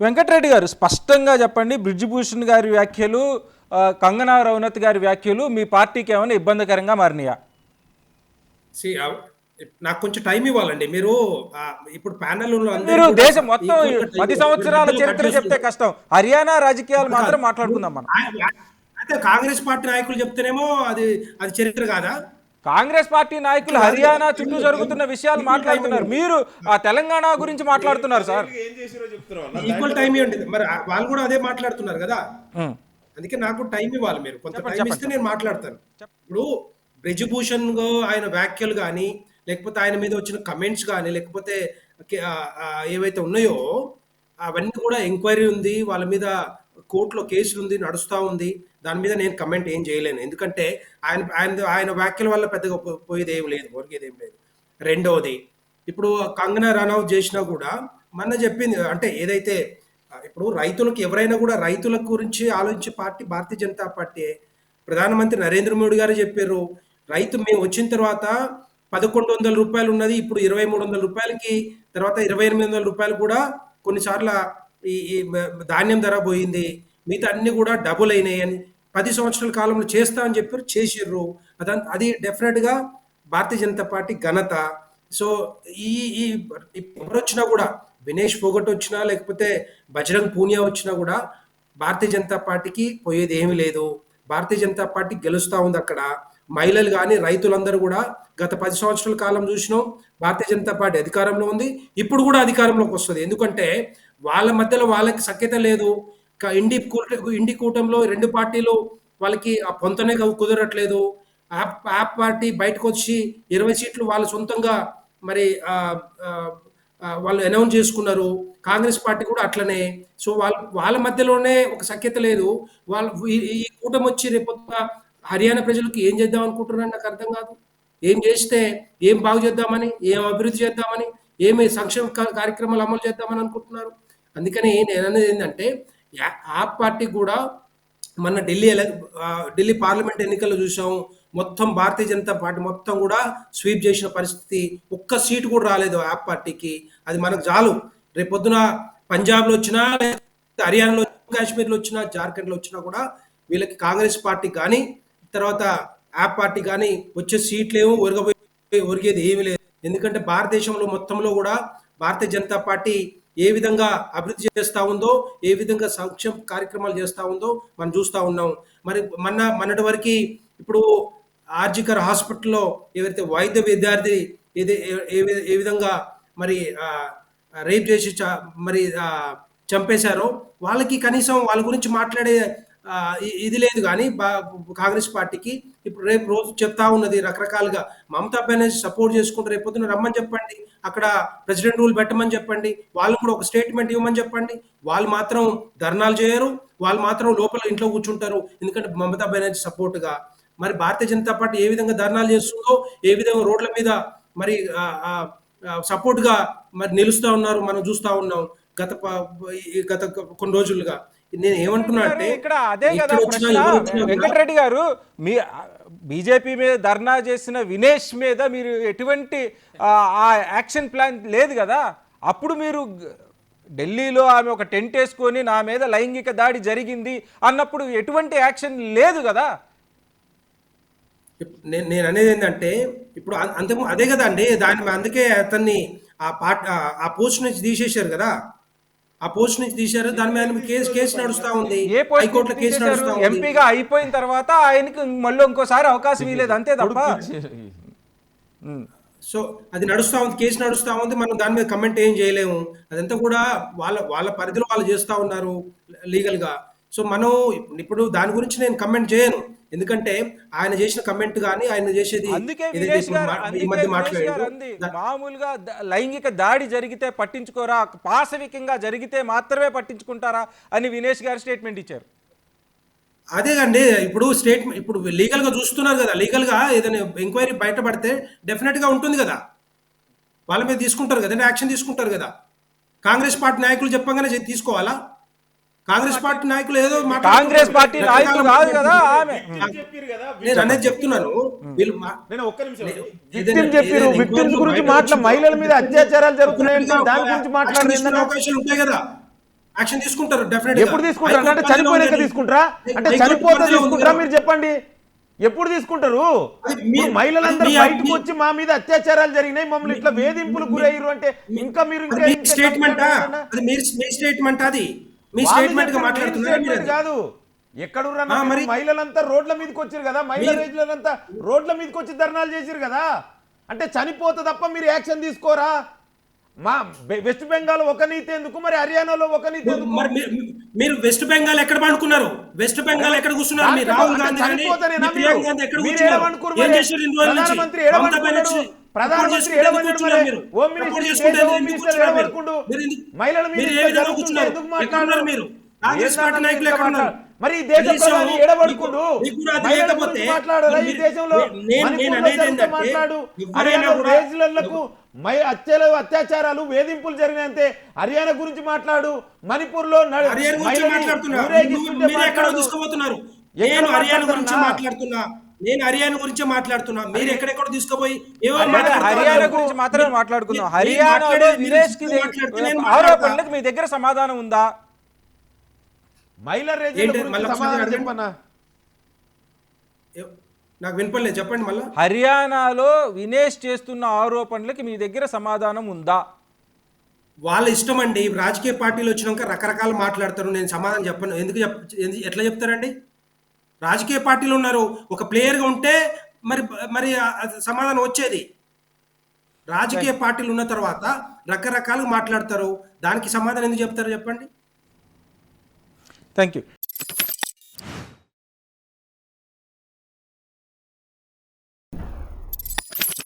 వెంకటరెడ్డి గారు స్పష్టంగా చెప్పండి. బ్రిజ్భూషణ్ గారి వ్యాఖ్యలు, కంగనా రనౌత్ గారి వ్యాఖ్యలు మీ పార్టీకి ఏమైనా ఇబ్బందికరంగా మారినాయా? సి నాకు కొంచెం టైం ఇవ్వాలండి. మీరు ఇప్పుడు ప్యానెల్‌లో మీరు అందరికి కూడా దేశం మొత్తం ఈక్వల్‌గా టైం 10 ఇవ్వాలి. మీరు సంవత్సరాల మధ్యలో కట్ చరిత్ర చెప్తే చేస్తున్నారు. కష్టం. హర్యానా రాజకీయాలు అట్లా కాదు. మాత్రం మాట్లాడుకుందాం మనం. అయితే కాంగ్రెస్ పార్టీ నాయకులు చెప్తేనేమో అది అది చరిత్ర కాదా? కాంగ్రెస్ పార్టీ నాయకులు అట్లా కాదు కదా! హర్యానా చుట్టూ జరుగుతున్న విషయాలు ఈక్వల్ టైం మాట్లాడుతున్నారు. ఇవ్వండి. మీరు ఆ తెలంగాణ గురించి మాట్లాడుతున్నారు సార్. ఏం చేసిరో చెప్తున్నావు అన్న ఈక్వల్ దాంట్లో టైం ఇవ్వండి. మరి వాళ్ళు కూడా అదే మాట్లాడుతున్నారు కదా! ఉమ్, అందుకే నాకు టైం ఇవ్వాలి మీరు. కొంత చెప్పండి టైం చెప్పండి ఇస్తే నేను చెప్పండి మాట్లాడతాను. చెప్పండి. ఇప్పుడు బ్రిజ్భూషణ్ ఆయన వ్యాఖ్యలు గాని, లేకపోతే ఆయన మీద వచ్చిన కమెంట్స్ గాని, లేకపోతే ఏవైతే ఉన్నాయో అవన్నీ కూడా ఎంక్వైరీ ఉంది. వాళ్ళ మీద కోర్టులో కేసులుంది, నడుస్తా ఉంది. దాని మీద నేను కమెంట్ ఏం చేయలేను. ఎందుకంటే ఆయన వ్యాఖ్యల వల్ల పెద్దగా పోయేదేం లేదు. ఒరిగేదేం లేదు. రెండవది ఇప్పుడు కంగనా రనౌత్ చేసినా కూడా మొన్న చెప్పింది అంటే ఏదైతే ఇప్పుడు రైతులకు ఎవరైనా కూడా రైతుల గురించి ఆలోచించే పార్టీ భారతీయ జనతా పార్టీయే. ప్రధానమంత్రి నరేంద్ర మోడీ గారు చెప్పారు. రైతు మేము వచ్చిన తర్వాత రూ. 1100 ఉన్నది. ఇప్పుడు రూ. 2300కి తర్వాత రూ. 2800 కూడా కొన్నిసార్ల ధాన్యం ధర పోయింది. మిగతా అన్ని కూడా డబుల్ అయినాయని 10 సంవత్సరాల కాలంలో చేస్తా అని చెప్పారు. చేసిర్రు. అది డెఫినెట్‌గా భారతీయ జనతా పార్టీ ఘనత. సో, ఈ ఈ ఎవరొచ్చినా కూడా వినేష్ ఫోగట్ వచ్చినా, లేకపోతే బజరంగ్ పూనియా వచ్చినా కూడా భారతీయ జనతా పార్టీకి పోయేది ఏమీ లేదు. భారతీయ జనతా పార్టీ గెలుస్తా ఉంది అక్కడ. మహిళలు గాని, రైతులందరూ కూడా గత 10 సంవత్సరాల కాలం చూసినాం. భారతీయ జనతా పార్టీ అధికారంలో ఉంది. ఇప్పుడు కూడా అధికారంలోకి వస్తది. ఎందుకంటే వాళ్ళ మధ్యలో వాళ్ళకి సఖ్యత లేదు. ఇండి కూటమిలో 2 పార్టీలు వాళ్ళకి ఆ పొంతనే కుదరట్లేదు. ఆప్ పార్టీ బయటకొచ్చి 20 సీట్లు వాళ్ళు సొంతంగా మరి వాళ్ళు అనౌన్స్ చేసుకున్నారు. కాంగ్రెస్ పార్టీ కూడా అట్లనే. సో, వాళ్ళ మధ్యలోనే ఒక సఖ్యత లేదు. వాళ్ళు ఈ కూటమొచ్చి రేపొద్దున హర్యానా ప్రజలకు ఏం చేద్దాం అనుకుంటున్నారని నాకు అర్థం కాదు. ఏం చేస్తే ఏం బాగు చేద్దామని, ఏం అభివృద్ధి చేద్దామని, ఏమి సంక్షేమ కార్యక్రమాలు అమలు చేద్దామని అనుకుంటున్నారు. అందుకని నేననేది ఏందంటే ఆప్ పార్టీ కూడా మొన్న ఢిల్లీ పార్లమెంట్ ఎన్నికల్లో చూసాం. మొత్తం భారతీయ జనతా పార్టీ మొత్తం కూడా స్వీప్ చేసిన పరిస్థితి. ఒక్క సీటు కూడా రాలేదు ఆప్ పార్టీకి. అది మనకు చాలు. రేపొద్దున పంజాబ్‌లో వచ్చినా, లేకపోతే హర్యానాలో, కాశ్మీర్‌లో వచ్చినా, జార్ఖండ్‌లో వచ్చినా కూడా వీళ్ళకి కాంగ్రెస్ పార్టీ గాని, తర్వాత ఆప్ పార్టీ గాని వచ్చే సీట్లేమో ఒరిగేది ఏమీ లేదు. ఎందుకంటే భారతదేశంలో మొత్తంలో కూడా భారతీయ జనతా పార్టీ ఏ విధంగా అభివృద్ధి చేస్తా ఉందో, ఏ విధంగా సంక్షేమ కార్యక్రమాలు చేస్తా ఉందో మనం చూస్తా ఉన్నాం. మరి మొన్నటి వరకి ఇప్పుడు ఆర్జికర్ హాస్పిటల్‌లో ఎవరైతే వైద్య విద్యార్థి ఏది ఏ విధంగా మరి రేప్ చేసి మరి చంపేశారో వాళ్ళకి కనీసం వాళ్ళ గురించి మాట్లాడే ఇది లేదు గానీ కాంగ్రెస్ పార్టీకి. ఇప్పుడు రేపు రోజు చెప్తా ఉన్నది రకరకాలుగా. మమతా బెనర్జీ సపోర్ట్ చేసుకుంటూ రేపొద్దున రమ్మని చెప్పండి. అక్కడ ప్రెసిడెంట్ రూల్ పెట్టమని చెప్పండి. వాళ్ళు కూడా ఒక స్టేట్మెంట్ ఇవ్వమని చెప్పండి. వాళ్ళు మాత్రం ధర్నాలు చేయరు. వాళ్ళు మాత్రం లోపల ఇంట్లో కూర్చుంటారు. ఎందుకంటే మమతా బెనర్జీ సపోర్ట్‌గా. మరి భారతీయ జనతా పార్టీ ఏ విధంగా ధర్నాలు చేస్తుందో, ఏ విధంగా రోడ్ల మీద మరి సపోర్ట్‌గా మరి నిలుస్తా ఉన్నారు మనం చూస్తా ఉన్నాం. గత కొన్ని రోజులుగా. నేను ఏమంటున్నా అంటే ఇక్కడ అదే కదా ఎక్కడొచ్చినా ప్రశ్న. ఎవరొచ్చినా కూడా వెంకటరెడ్డి గారు, మీ బీజేపీ మీద ధర్నా చేసిన వినేష్ మీద మీరు ఎటువంటి ఆ యాక్షన్ ప్లాన్ లేదు కదా. అప్పుడు మీరు ఢిల్లీలో ఆమె ఒక టెంట్ వేసుకొని నా మీద లైంగిక దాడి జరిగింది అన్నప్పుడు ఎటువంటి యాక్షన్ లేదు కదా. నేను అనేది ఏంటంటే ఇప్పుడు అంతకు అదే కదండి. అందుకే అతన్ని ఆ పోస్ట్ నుంచి తీసేశారు కదా. ఆ పోస్ట్ నుంచి తీశారు. దాని మీద కేసు నడుస్తా ఉంది. ఏ పోస్ట్ హైకోర్టులో కేసు తీసేశారు? నడుస్తా ఉంది. ఎంపీగా అయిపోయిన తర్వాత ఆయనకి మళ్ళీ ఇంకోసారి అవకాశం ఇవ్వలేదు అంతే తప్ప. ఉమ్. సో అది నడుస్తా ఉంది. కేసు నడుస్తా ఉంది. మనం దాని మీద కమెంట్ ఏం చేయలేము. అదంతా కూడా వాళ్ళ పరిధిలో వాళ్ళు చేస్తా ఉన్నారు లీగల్‌గా. సో మనం ఇప్పుడు దాని గురించి నేను కమెంట్ చేయను. ఎందుకంటే ఆయన చేసిన కమెంట్ గాని, ఆయన చేసేది అందుకే ఏదైతే వినేష్ గారు ఈ మధ్య వినేష్ గారు మాట్లాడాడో అంది మామూలుగా లైంగిక దాడి జరిగితే పట్టించుకోరా, పాశవికంగా జరిగితే మాత్రమే పట్టించుకుంటారా అని వినేష్ గారు స్టేట్మెంట్ ఇచ్చారు. అదేనండి. ఇప్పుడు లీగల్‌గా చూస్తున్నారు కదా. లీగల్‌గా ఏదైనా ఎంక్వైరీ బయటపడితే డెఫినిట్‌గా ఉంటుంది కదా. వాళ్ళ మీద తీసుకుంటారు కదండీ. యాక్షన్ తీసుకుంటారు కదా. కాంగ్రెస్ పార్టీ నాయకులు చెప్పంగానే తీసుకోవాలా? కాంగ్రెస్ పార్టీ నాయకులు ఏదో కాంగ్రెస్ పార్టీ నాయకులు కాదు కదా ఆమె. చెప్పారు కదా నేను అనేది చెప్తున్నాను. వీళ్ళు నేను ఒక్క నిమిషం విక్టిమ్ చెప్పారు. విక్టిమ్స్ గురించి మహిళల మీద అత్యాచారాలు జరుగుతున్నాయంటే దాని గురించి మాట్లాడలేదు. అవకాశాలు ఉంటాయి కదా. యాక్షన్ తీసుకుంటారు డెఫినెట్. ఎప్పుడు తీసుకుంటారు అంటే చనిపోయినాక తీసుకుంటారా అంటే చనిపోతే తీసుకుంటారా మీరు చెప్పండి ఎప్పుడు తీసుకుంటారు ఇప్పుడు మహిళలందరూ బయటకు వచ్చి మా మీద అత్యాచారాలు జరిగినాయి మమ్మల్ని ఇట్లా వేధింపులు గురయ్యారు అంటే ఇంకా మీరు ఇంకా స్టేట్మెంట్ అది మీ స్టేట్మెంట్ అది మీ స్టేట్మెంట్ గా మాట్లాడుతున్నారు మీరు. కాదు ఎక్కడున్నా మహిళలంతా రోడ్ల మీదకి వచ్చారు కదా మహిళా రైతులంతా రోడ్ల మీదకి వచ్చి ధర్నాలు చేశారు కదా అంటే చనిపోతే తప్ప మీరు యాక్షన్ తీసుకోరా మా వెస్ట్ బెంగాల్ ఒక నీతి ఎందుకు మరి హర్యానాలో ఒక నీతి ఎందుకు మరి మీరు వెస్ట్ బెంగాల్ ఎక్కడ పండుకున్నారు వెస్ట్ బెంగాల్ ఎక్కడ కూర్చున్నారు మీరు రాహుల్ గాంధీ గాని ప్రియాంక గాంధీ ఎక్కడ కూర్చున్నారు ఏం చేశారు ఇన్ని రోజుల నుంచి మమతా బెనర్జీ ప్రధానమంత్రి హోమ్ మినిస్టర్ మహిళల మీద మీరు ఏ విధంగా కూర్చున్నారు ఎక్కడ మీరు కాంగ్రెస్ పార్టీ నాయకులు ఎక్కడ ఉన్నారు మరి ఈ దేశ ప్రధాని ఏడబడుకుంటూ లేకపోతే మాట్లాడరా ఈ దేశంలో మాట్లాడు రైతులకు అత్యాచారాలు వేధింపులు జరిగినంతే హర్యానా గురించి మాట్లాడు మణిపూర్ లో నేను హర్యానా గురించి మాట్లాడుతున్నా మీరు ఎక్కడెక్కడ తీసుకుపోయి హర్యానా గురించి మాత్రమే మాట్లాడుకుందాం. హర్యానాలో వినేష్ కి ఆరోపణలకు మీ దగ్గర సమాధానం ఉందా? మహిళా సమాధానం చెప్పన్నా నాకు వినపడలేదు చెప్పండి మళ్ళీ. హర్యానాలో వినేష్ చేస్తున్న ఆరోపణలకి మీ దగ్గర సమాధానం ఉందా? వాళ్ళ ఇష్టం అండి. రాజకీయ పార్టీలు వచ్చినాక రకరకాలు మాట్లాడతారు. నేను సమాధానం చెప్పను. ఎట్లా చెప్తారండి? రాజకీయ పార్టీలు ఉన్నారు, ఒక ప్లేయర్గా ఉంటే మరి మరి సమాధానం వచ్చేది. రాజకీయ పార్టీలు ఉన్న తర్వాత రకరకాలుగా మాట్లాడతారు, దానికి సమాధానం ఎందుకు చెప్తారు చెప్పండి. Thank you.